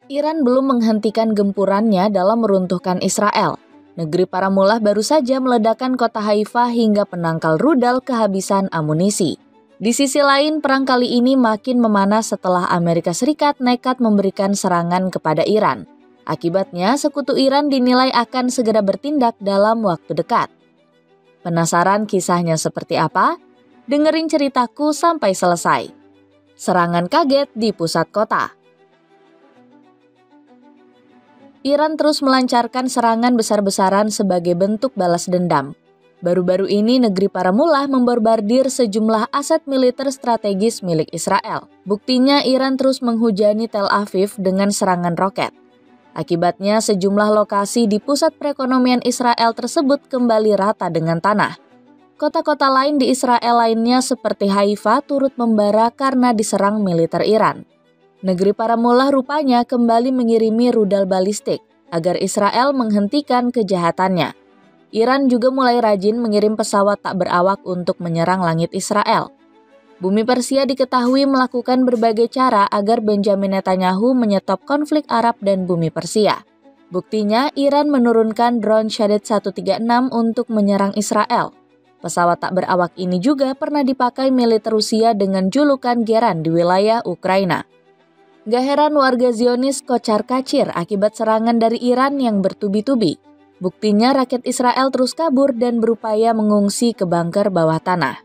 Iran belum menghentikan gempurannya dalam meruntuhkan Israel. Negeri para mullah baru saja meledakkan kota Haifa hingga penangkal rudal kehabisan amunisi. Di sisi lain, perang kali ini makin memanas setelah Amerika Serikat nekat memberikan serangan kepada Iran. Akibatnya, sekutu Iran dinilai akan segera bertindak dalam waktu dekat. Penasaran kisahnya seperti apa? Dengerin ceritaku sampai selesai. Serangan kaget di pusat kota. Iran terus melancarkan serangan besar-besaran sebagai bentuk balas dendam. Baru-baru ini negeri para mullah membombardir sejumlah aset militer strategis milik Israel. Buktinya Iran terus menghujani Tel Aviv dengan serangan roket. Akibatnya sejumlah lokasi di pusat perekonomian Israel tersebut kembali rata dengan tanah. Kota-kota lain di Israel lainnya seperti Haifa turut membara karena diserang militer Iran. Negeri para mullah rupanya kembali mengirimi rudal balistik agar Israel menghentikan kejahatannya. Iran juga mulai rajin mengirim pesawat tak berawak untuk menyerang langit Israel. Bumi Persia diketahui melakukan berbagai cara agar Benjamin Netanyahu menyetop konflik Arab dan Bumi Persia. Buktinya, Iran menurunkan drone Shahed 136 untuk menyerang Israel. Pesawat tak berawak ini juga pernah dipakai militer Rusia dengan julukan Geran di wilayah Ukraina. Gak heran warga Zionis kocar-kacir akibat serangan dari Iran yang bertubi-tubi. Buktinya rakyat Israel terus kabur dan berupaya mengungsi ke bunker bawah tanah.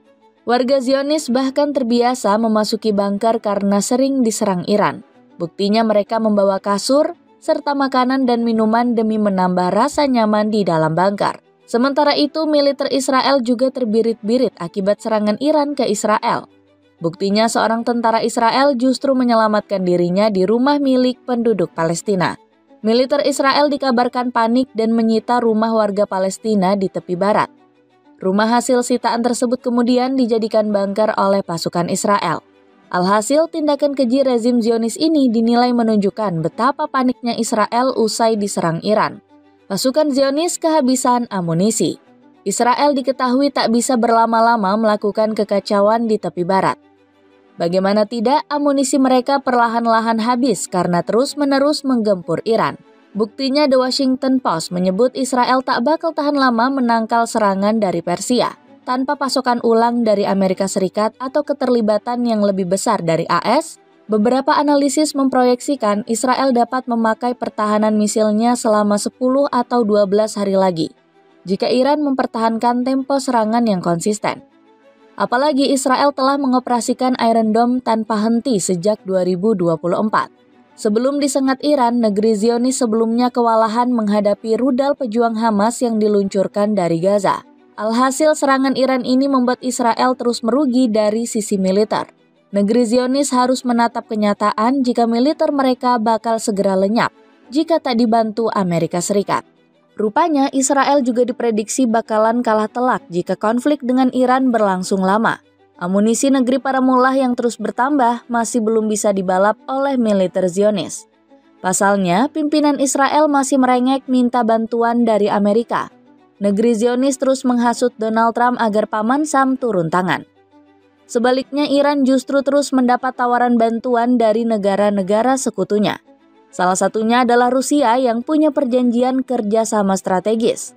Warga Zionis bahkan terbiasa memasuki bunker karena sering diserang Iran. Buktinya mereka membawa kasur, serta makanan dan minuman demi menambah rasa nyaman di dalam bunker. Sementara itu, militer Israel juga terbirit-birit akibat serangan Iran ke Israel. Buktinya seorang tentara Israel justru menyelamatkan dirinya di rumah milik penduduk Palestina. Militer Israel dikabarkan panik dan menyita rumah warga Palestina di tepi barat. Rumah hasil sitaan tersebut kemudian dijadikan bunker oleh pasukan Israel. Alhasil, tindakan keji rezim Zionis ini dinilai menunjukkan betapa paniknya Israel usai diserang Iran. Pasukan Zionis kehabisan amunisi. Israel diketahui tak bisa berlama-lama melakukan kekacauan di tepi barat. Bagaimana tidak, amunisi mereka perlahan-lahan habis karena terus-menerus menggempur Iran. Buktinya The Washington Post menyebut Israel tak bakal tahan lama menangkal serangan dari Persia. Tanpa pasokan ulang dari Amerika Serikat atau keterlibatan yang lebih besar dari AS, beberapa analisis memproyeksikan Israel dapat memakai pertahanan misilnya selama 10 atau 12 hari lagi, jika Iran mempertahankan tempo serangan yang konsisten. Apalagi Israel telah mengoperasikan Iron Dome tanpa henti sejak 2024. Sebelum disengat Iran, negeri Zionis sebelumnya kewalahan menghadapi rudal pejuang Hamas yang diluncurkan dari Gaza. Alhasil serangan Iran ini membuat Israel terus merugi dari sisi militer. Negeri Zionis harus menatap kenyataan jika militer mereka bakal segera lenyap jika tak dibantu Amerika Serikat. Rupanya Israel juga diprediksi bakalan kalah telak jika konflik dengan Iran berlangsung lama. Amunisi negeri para mullah yang terus bertambah masih belum bisa dibalap oleh militer Zionis. Pasalnya, pimpinan Israel masih merengek minta bantuan dari Amerika. Negeri Zionis terus menghasut Donald Trump agar Paman Sam turun tangan. Sebaliknya, Iran justru terus mendapat tawaran bantuan dari negara-negara sekutunya. Salah satunya adalah Rusia yang punya perjanjian kerjasama strategis.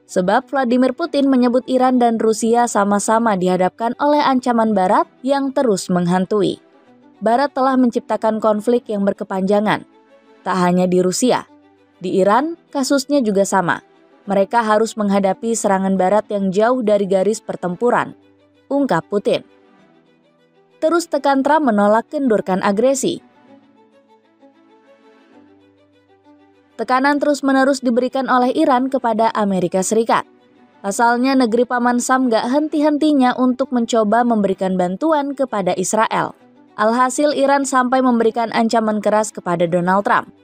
Sebab Vladimir Putin menyebut Iran dan Rusia sama-sama dihadapkan oleh ancaman Barat yang terus menghantui. Barat telah menciptakan konflik yang berkepanjangan. Tak hanya di Rusia, di Iran kasusnya juga sama. Mereka harus menghadapi serangan Barat yang jauh dari garis pertempuran, ungkap Putin. Terus tekan Trump menolak kendurkan agresi. Tekanan terus-menerus diberikan oleh Iran kepada Amerika Serikat. Pasalnya negeri Paman Sam gak henti-hentinya untuk mencoba memberikan bantuan kepada Israel. Alhasil Iran sampai memberikan ancaman keras kepada Donald Trump.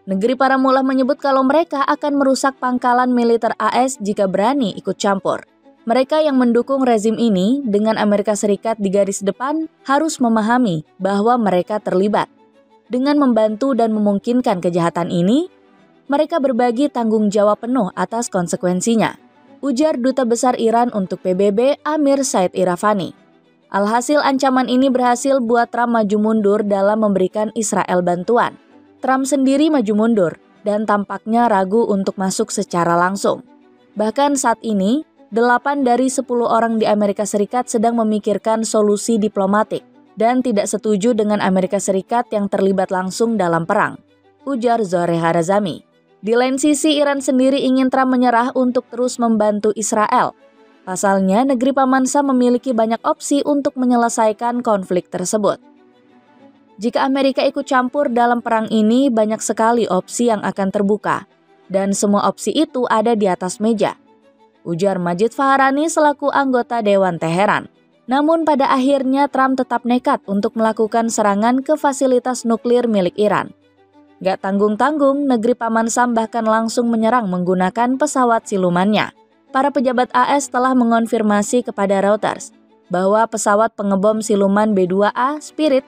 Negeri para mullah menyebut kalau mereka akan merusak pangkalan militer AS jika berani ikut campur. Mereka yang mendukung rezim ini dengan Amerika Serikat di garis depan harus memahami bahwa mereka terlibat. Dengan membantu dan memungkinkan kejahatan ini, mereka berbagi tanggung jawab penuh atas konsekuensinya, ujar Duta Besar Iran untuk PBB Amir Said Iravani. Alhasil ancaman ini berhasil buat Trump maju mundur dalam memberikan Israel bantuan. Trump sendiri maju mundur dan tampaknya ragu untuk masuk secara langsung. Bahkan saat ini, 8 dari 10 orang di Amerika Serikat sedang memikirkan solusi diplomatik dan tidak setuju dengan Amerika Serikat yang terlibat langsung dalam perang, ujar Zohre Harazmi. Di lain sisi, Iran sendiri ingin Trump menyerah untuk terus membantu Israel. Pasalnya, negeri Paman Sam memiliki banyak opsi untuk menyelesaikan konflik tersebut. Jika Amerika ikut campur dalam perang ini, banyak sekali opsi yang akan terbuka, dan semua opsi itu ada di atas meja, ujar Majid Faharani selaku anggota Dewan Teheran. Namun pada akhirnya Trump tetap nekat untuk melakukan serangan ke fasilitas nuklir milik Iran. Gak tanggung-tanggung, negeri Paman Sam bahkan langsung menyerang menggunakan pesawat silumannya. Para pejabat AS telah mengonfirmasi kepada Reuters bahwa pesawat pengebom siluman B-2A Spirit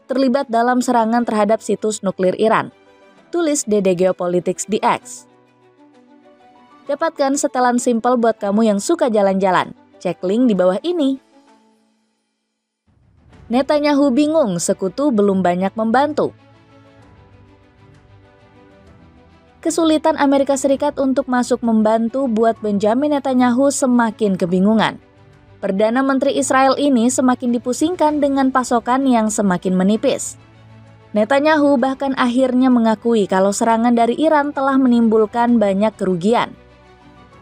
terlibat dalam serangan terhadap situs nuklir Iran, tulis DD Geopolitics di X. Dapatkan setelan simpel buat kamu yang suka jalan-jalan. Cek link di bawah ini. Netanyahu bingung, sekutu belum banyak membantu. Kesulitan Amerika Serikat untuk masuk membantu buat Benjamin Netanyahu semakin kebingungan. Perdana Menteri Israel ini semakin dipusingkan dengan pasokan yang semakin menipis. Netanyahu bahkan akhirnya mengakui kalau serangan dari Iran telah menimbulkan banyak kerugian.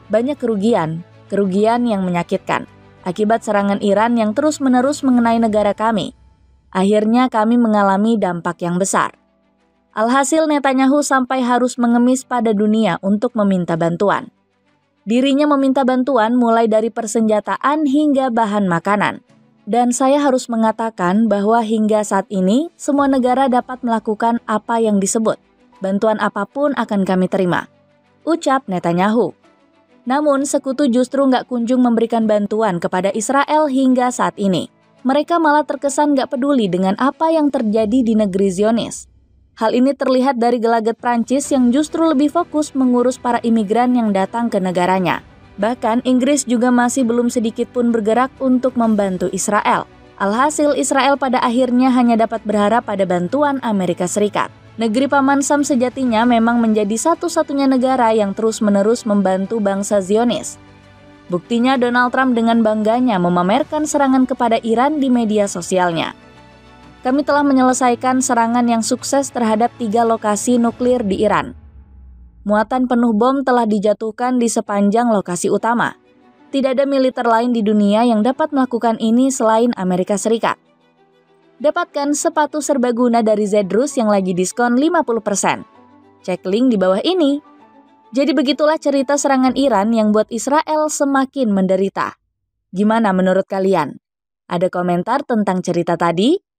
Banyak kerugian yang menyakitkan akibat serangan Iran yang terus-menerus mengenai negara kami. Akhirnya kami mengalami dampak yang besar. Alhasil Netanyahu sampai harus mengemis pada dunia untuk meminta bantuan. Dirinya meminta bantuan mulai dari persenjataan hingga bahan makanan. Dan saya harus mengatakan bahwa hingga saat ini semua negara dapat melakukan apa yang disebut. Bantuan apapun akan kami terima, ucap Netanyahu. Namun sekutu justru nggak kunjung memberikan bantuan kepada Israel hingga saat ini. Mereka malah terkesan nggak peduli dengan apa yang terjadi di negeri Zionis. Hal ini terlihat dari gelagat Prancis yang justru lebih fokus mengurus para imigran yang datang ke negaranya. Bahkan Inggris juga masih belum sedikit pun bergerak untuk membantu Israel. Alhasil Israel pada akhirnya hanya dapat berharap pada bantuan Amerika Serikat. Negeri Paman Sam sejatinya memang menjadi satu-satunya negara yang terus-menerus membantu bangsa Zionis. Buktinya Donald Trump dengan bangganya memamerkan serangan kepada Iran di media sosialnya. Kami telah menyelesaikan serangan yang sukses terhadap 3 lokasi nuklir di Iran. Muatan penuh bom telah dijatuhkan di sepanjang lokasi utama. Tidak ada militer lain di dunia yang dapat melakukan ini selain Amerika Serikat. Dapatkan sepatu serbaguna dari Zedrus yang lagi diskon 50%. Cek link di bawah ini. Jadi begitulah cerita serangan Iran yang buat Israel semakin menderita. Gimana menurut kalian? Ada komentar tentang cerita tadi?